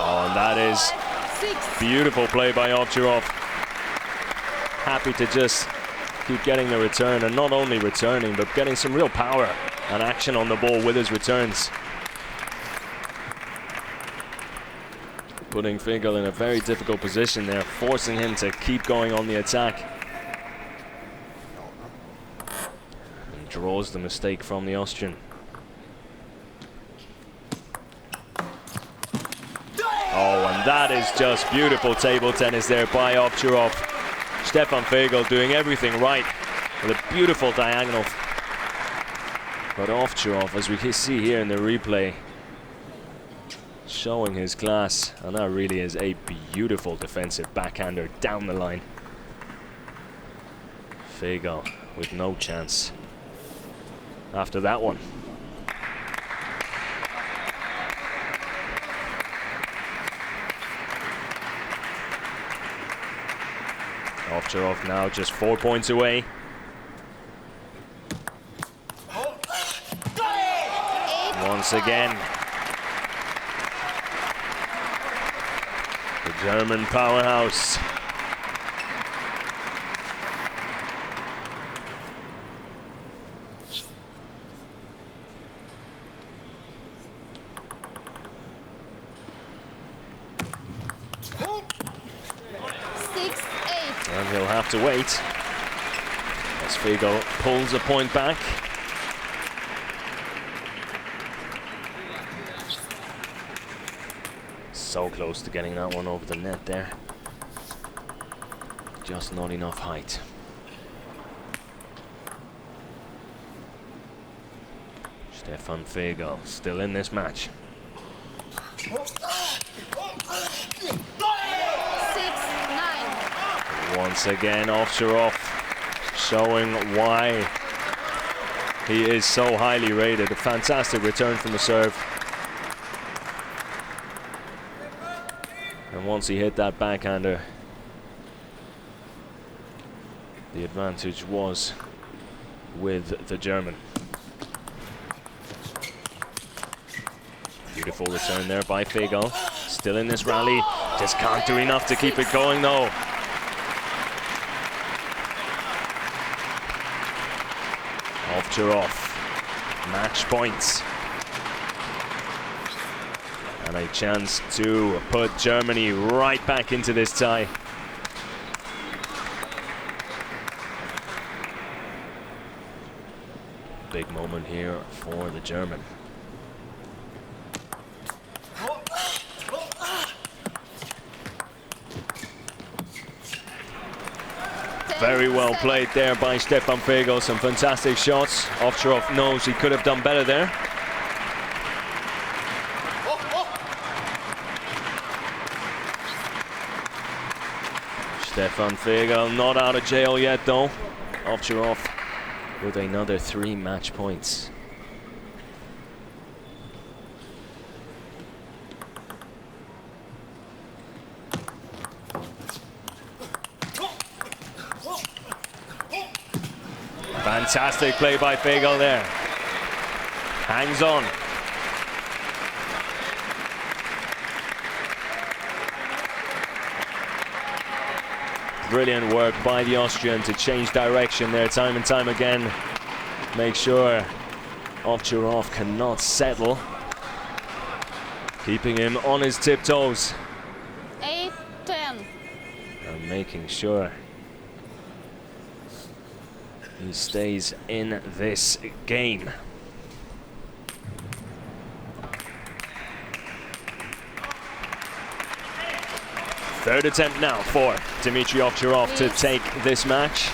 Oh, and that is beautiful play by OVTCHAROV. Happy to just keep getting the return, and not only returning, but getting some real power and action on the ball with his returns. Putting FEGERL in a very difficult position there, forcing him to keep going on the attack. And draws the mistake from the Austrian. Oh, and that is just beautiful table tennis there by OVTCHAROV. Stefan FEGERL doing everything right with a beautiful diagonal. But OVTCHAROV, as we can see here in the replay, showing his class, and that really is a beautiful defensive backhander down the line. FEGERL with no chance after that one. OVTCHAROV now just 4 points away. Once again, the German powerhouse. And he'll have to wait as FEGERL pulls a point back. So close to getting that one over the net there. Just not enough height. Stefan FEGERL still in this match.
6-9.
Once again, Ovtcharov showing why he is so highly rated. A fantastic return from the serve. And once he hit that backhander, the advantage was with the German. Beautiful return there by FEGERL. Still in this rally, just can't do enough to keep it going though. Ovtcharov, match points. And a chance to put Germany right back into this tie. Big moment here for the German. Very well played there by Stefan FEGERL. Some fantastic shots. Ovtcharov knows he could have done better there. Stefan FEGERL not out of jail yet though. Ovtcharov with another 3 match points. Fantastic play by FEGERL there. Hangs on. Brilliant work by the Austrian to change direction there time and time again. Make sure Ovtcharov cannot settle. Keeping him on his tiptoes.
8-10.
And making sure he stays in this game. Third attempt now for Dimitrij OVTCHAROV to take this match.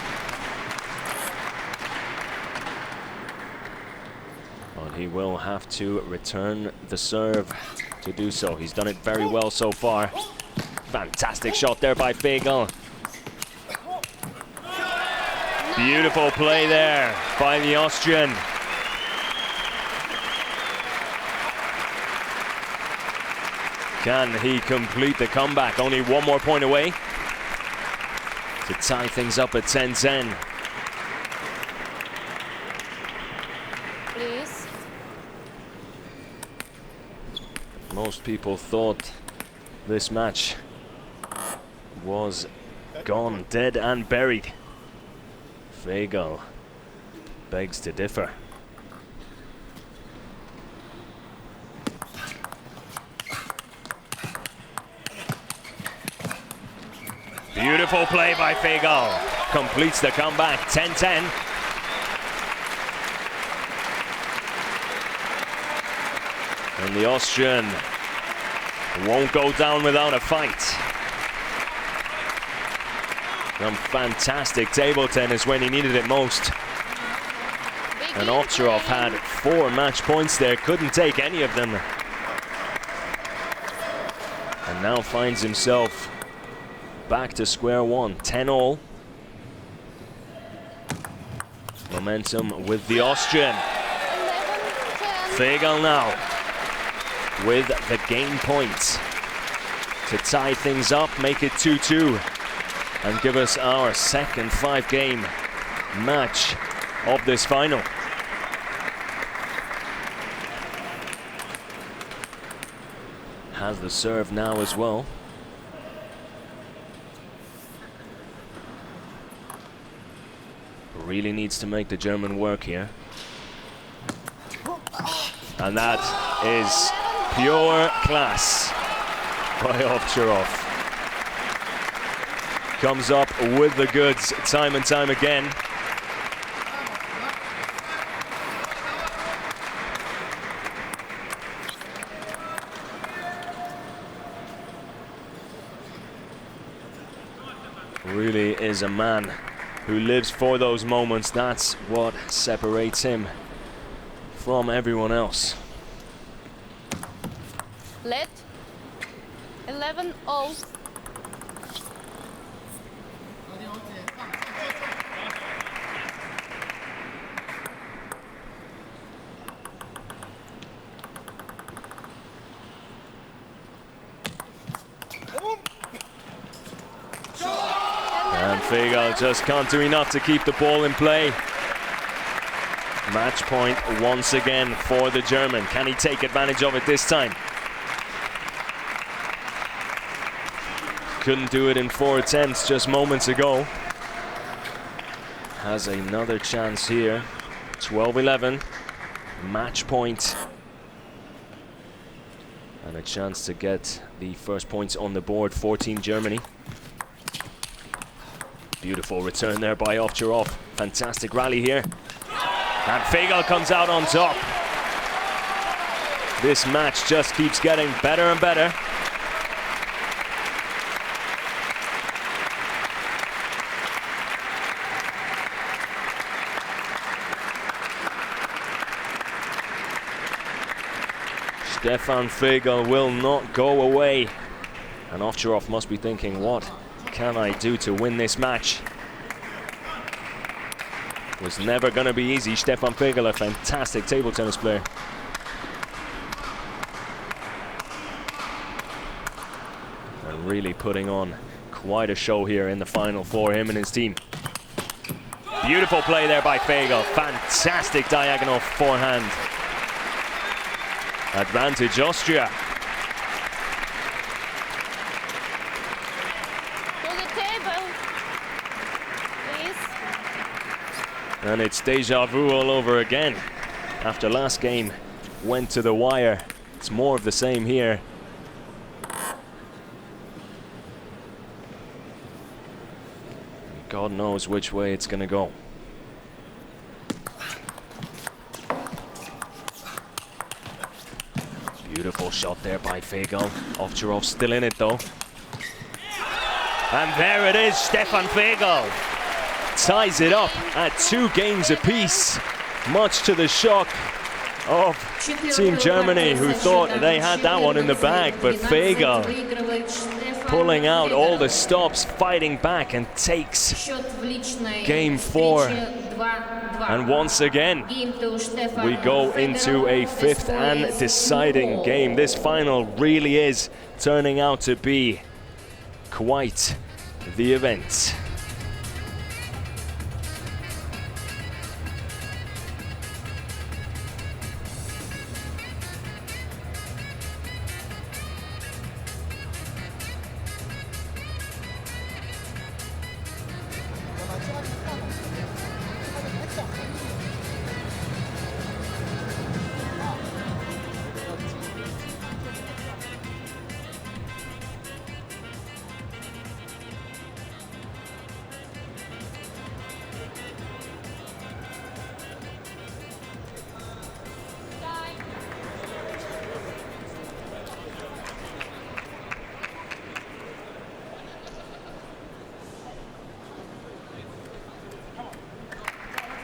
But he will have to return the serve to do so. He's done it very well so far. Fantastic shot there by FEGERL. Beautiful play there by the Austrian. Can he complete the comeback? Only 1 more point away to tie things up at 10-10.
Please.
Most people thought this match was gone, dead and buried. FEGERL begs to differ. Beautiful play by FEGERL. Completes the comeback, 10-10. And the Austrian won't go down without a fight. Some fantastic table tennis when he needed it most. And Ovtcharov had 4 match points there, couldn't take any of them. And now finds himself back to square one, 10-all. Momentum with the Austrian.
11-10.
FEGERL now with the game point to tie things up, make it 2-2. And give us our second 5-game match of this final. Has the serve now as well. Really needs to make the German work here. And that is pure class by Ovtcharov. Comes up with the goods time and time again. Really is a man who lives for those moments. That's what separates him from everyone else.
Let 11-0.
And FEGERL just can't do enough to keep the ball in play. Match point once again for the German. Can he take advantage of it this time? Couldn't do it in 4 attempts just moments ago. Has another chance here. 12-11. Match point. And a chance to get the first points on the board for Team Germany. Beautiful return there by OVTCHAROV. Fantastic rally here. And FEGERL comes out on top. This match just keeps getting better and better. Stefan FEGERL will not go away. And OVTCHAROV must be thinking, what can I do to win this match? Was never going to be easy. Stefan FEGERL, a fantastic table tennis player. And really putting on quite a show here in the final for him and his team. Beautiful play there by FEGERL. Fantastic diagonal forehand. Advantage Austria.
To the table, please.
And it's deja vu all over again. After last game went to the wire, it's more of the same here. God knows which way it's gonna go. Beautiful shot there by FEGERL. OVTCHAROV still in it though. And there it is, Stefan FEGERL ties it up at 2 games apiece, much to the shock of Team Germany, who thought they had that one in the bag, but FEGERL pulling out all the stops, fighting back, and takes game 4. And once again, we go into a 5th and deciding game. This final really is turning out to be quite the event.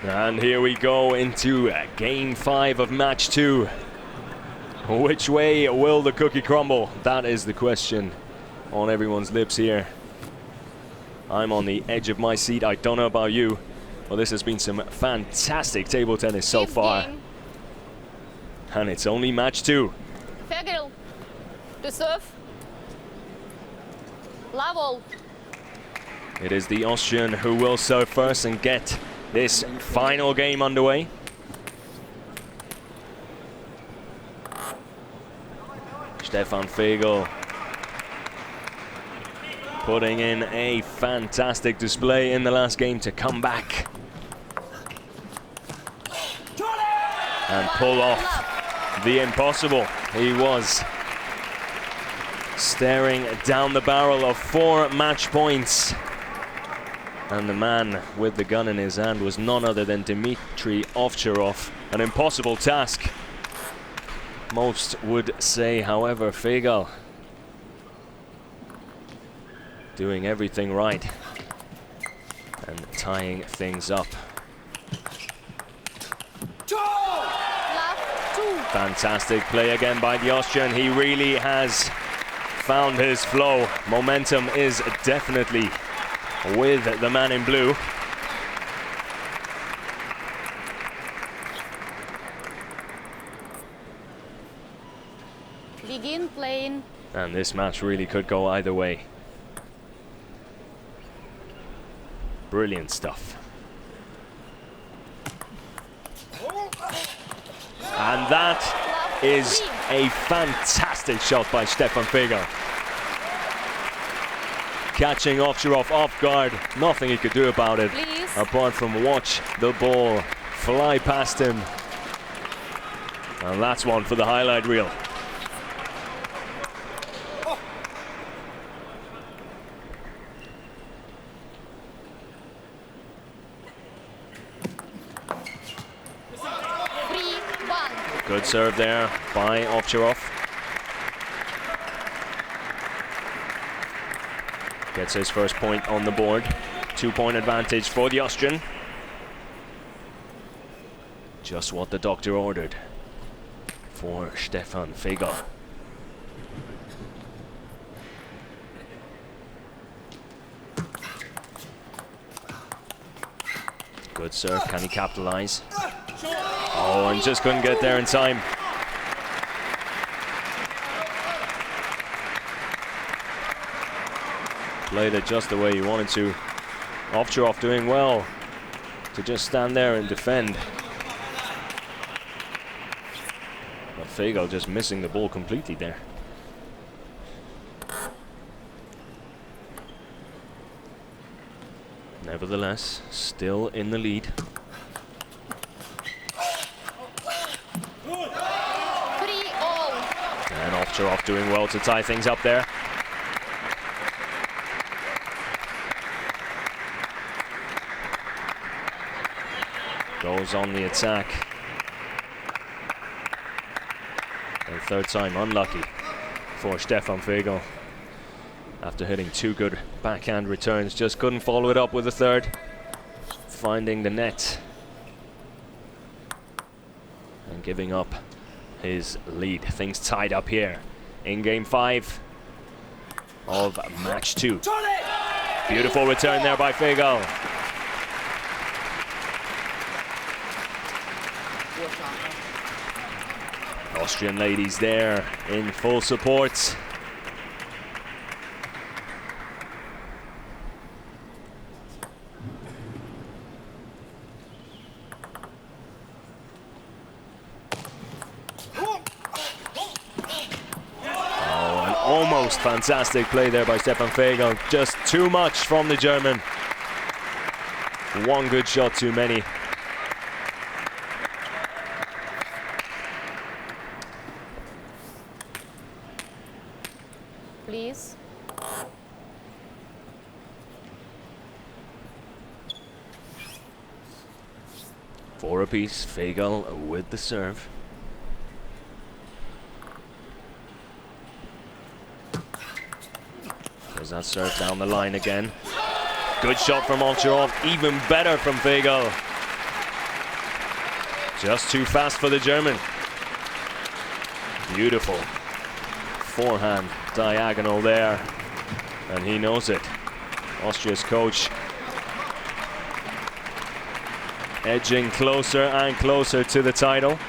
And here we go into game 5 of match 2. Which way will the cookie crumble? That is the question on everyone's lips here. I'm on the edge of my seat. I don't know about you, but this has been some fantastic table tennis so far. And it's only match 2.
FEGERL to serve. Level.
It is the Austrian who will serve first and get this final game underway. Stefan FEGERL putting in a fantastic display in the last game to come back and pull off the impossible. He was staring down the barrel of 4 match points. And the man with the gun in his hand was none other than Dimitrij OVTCHAROV. An impossible task, most would say. However, FEGERL doing everything right and tying things up.
Love.
Fantastic play again by the Austrian. He really has found his flow. Momentum is definitely with the man in blue.
Begin playing.
And this match really could go either way. Brilliant stuff. And that is a fantastic shot by Stefan FEGERL. Catching Ovtcharov off guard. Nothing he could do about it,
Please.
apart from watch the ball fly past him. And that's one for the highlight reel. Good serve there by Ovtcharov. Gets his first point on the board. 2-point advantage for the Austrian. Just what the doctor ordered for Stefan FEGERL. Good serve, can he capitalize? Oh, and just couldn't get there in time. Played it just the way he wanted to. Ovtcharov doing well to just stand there and defend. But FEGERL just missing the ball completely there. Nevertheless, still in the lead. And Ovtcharov doing well to tie things up there. Goes on the attack. And third time unlucky for Stefan FEGERL. After hitting 2 good backhand returns, just couldn't follow it up with a third. Finding the net. And giving up his lead. Things tied up here in game 5 of match 2. Beautiful return there by FEGERL. Austrian ladies there in full support. Almost fantastic play there by Stefan FEGERL. Just too much from the German. One good shot too many.
Please.
Four apiece, FEGERL with the serve. There's that serve down the line again. Good shot from Ovtcharov, even better from FEGERL. Just too fast for the German. Beautiful forehand diagonal there, and he knows it. Austria's coach edging closer and closer to the title.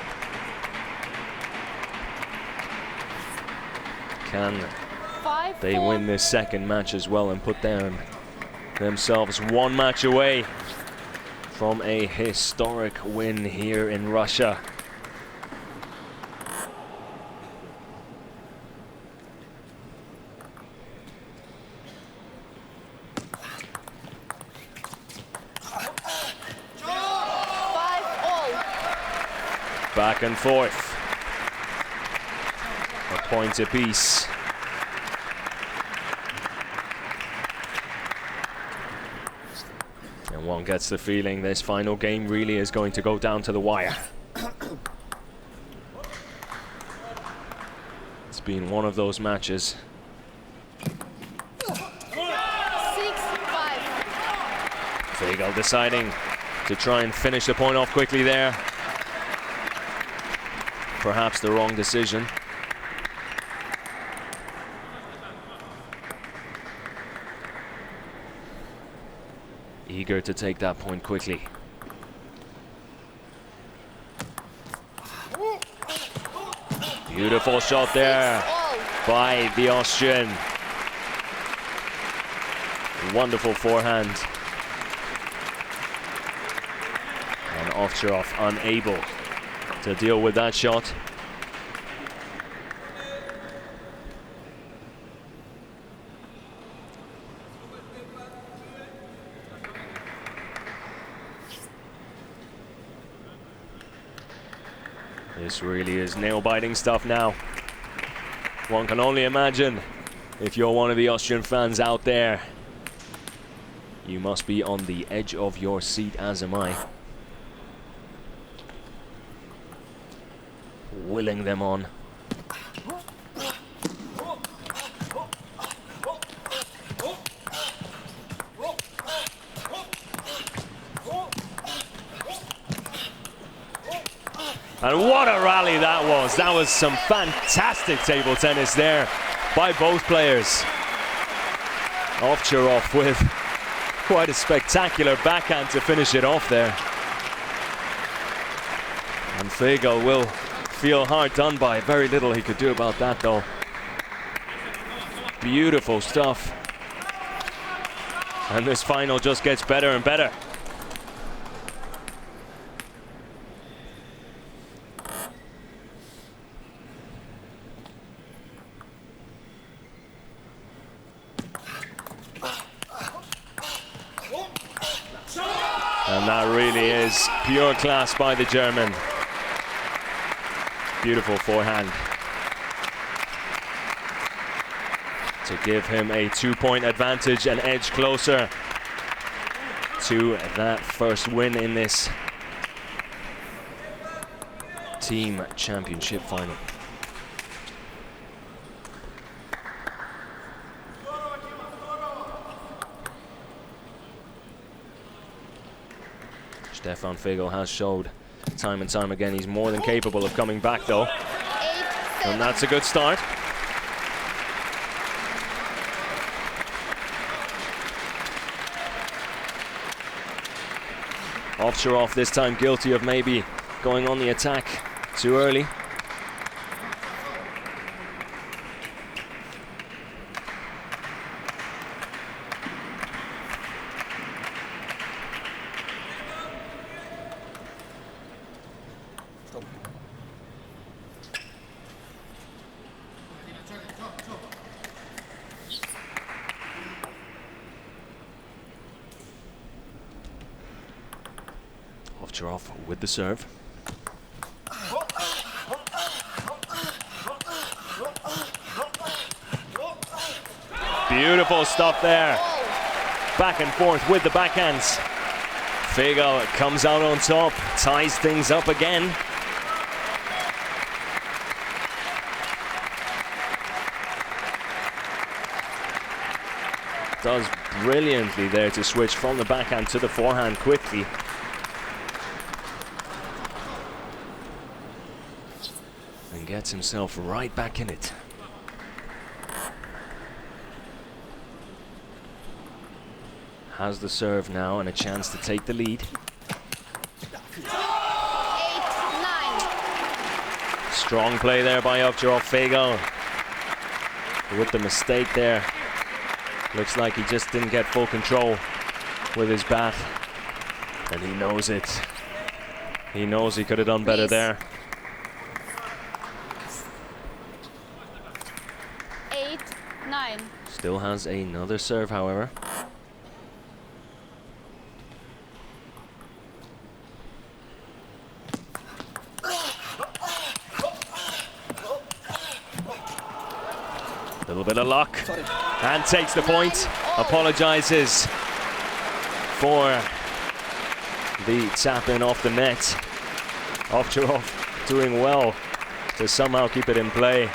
Can they win this second match as well and put themselves one match away from a historic win here in Russia? Back and forth. A point apiece. And one gets the feeling this final game really is going to go down to the wire. It's been one of those matches.
6-5.
FEGERL deciding to try and finish the point off quickly there. perhaps the wrong decision. Eager to take that point quickly. Beautiful shot there by the Austrian. Wonderful forehand. And Ovtcharov unable to deal with that shot. This really is nail-biting stuff now. One can only imagine, if you're one of the Austrian fans out there, you must be on the edge of your seat, as am I. Willing them on. And what a rally that was. That was some fantastic table tennis there by both players. Ovtcharov with quite a spectacular backhand to finish it off there. And FEGERL will feel hard done by. Very little he could do about that though. Beautiful stuff. And this final just gets better and better. And that really is pure class by the German. Beautiful forehand. To give him a 2-point advantage, an edge closer to that first win in this team championship final. Stefan FEGERL has showed time and time again he's more than capable of coming back though. And that's a good start. Ovtcharov this time guilty of maybe going on the attack too early. Ovtcharov with the serve. Beautiful stuff there. Back and forth with the backhands. FEGERL comes out on top, ties things up again. Does brilliantly there to switch from the backhand to the forehand quickly. And gets himself right back in it. Has the serve now and a chance to take the lead.
8-9.
Strong play there by Ovtcharov. FEGERL with the mistake there. Looks like he just didn't get full control with his bat. And he knows it. He knows he could have done better there.
8-9.
Still has another serve, however. Little bit of luck, and takes the point. Apologizes for the tap in off the net. Ovtcharov doing well to somehow keep it in play.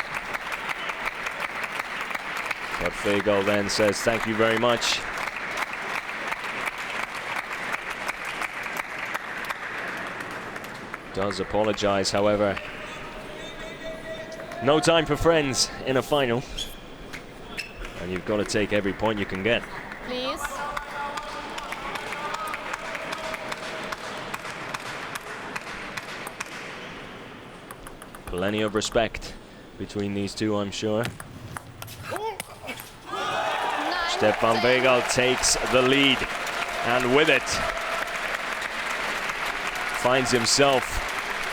But FEGERL then says thank you very much. Does apologize, however. No time for friends in a final. And you've got to take every point you can get.
Please.
Plenty of respect between these two, I'm sure. Stefan FEGERL takes the lead, and with it, finds himself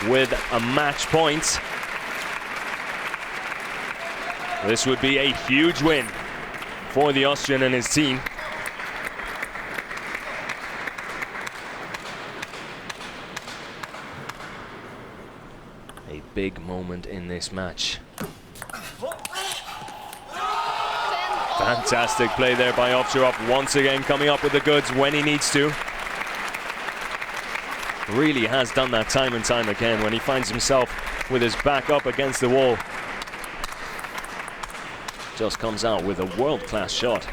with a match point. This would be a huge win for the Austrian and his team. A big moment in this match. Fantastic play there by OVTCHAROV, once again coming up with the goods when he needs to. Really has done that time and time again when he finds himself with his back up against the wall. Just comes out with a world-class shot.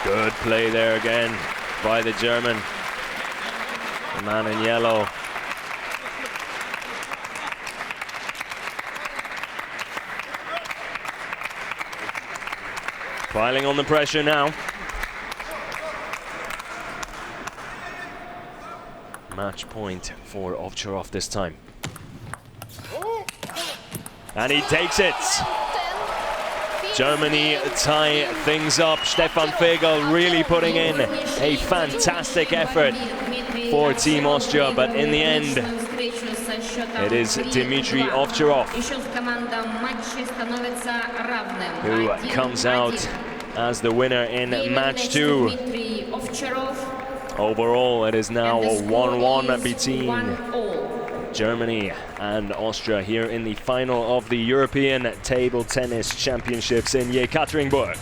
Good play there again by the German, the man in yellow. Piling on the pressure now. Match point for OVTCHAROV this time. And he takes it. Germany tie things up. Stefan FEGERL really putting in a fantastic effort for Team Austria, but in the end, it is Dimitrij OVTCHAROV who comes out as the winner in match 2. Overall, it is now a 1-1 between Germany and Austria here in the final of the European Table Tennis Championships in Ekaterinburg.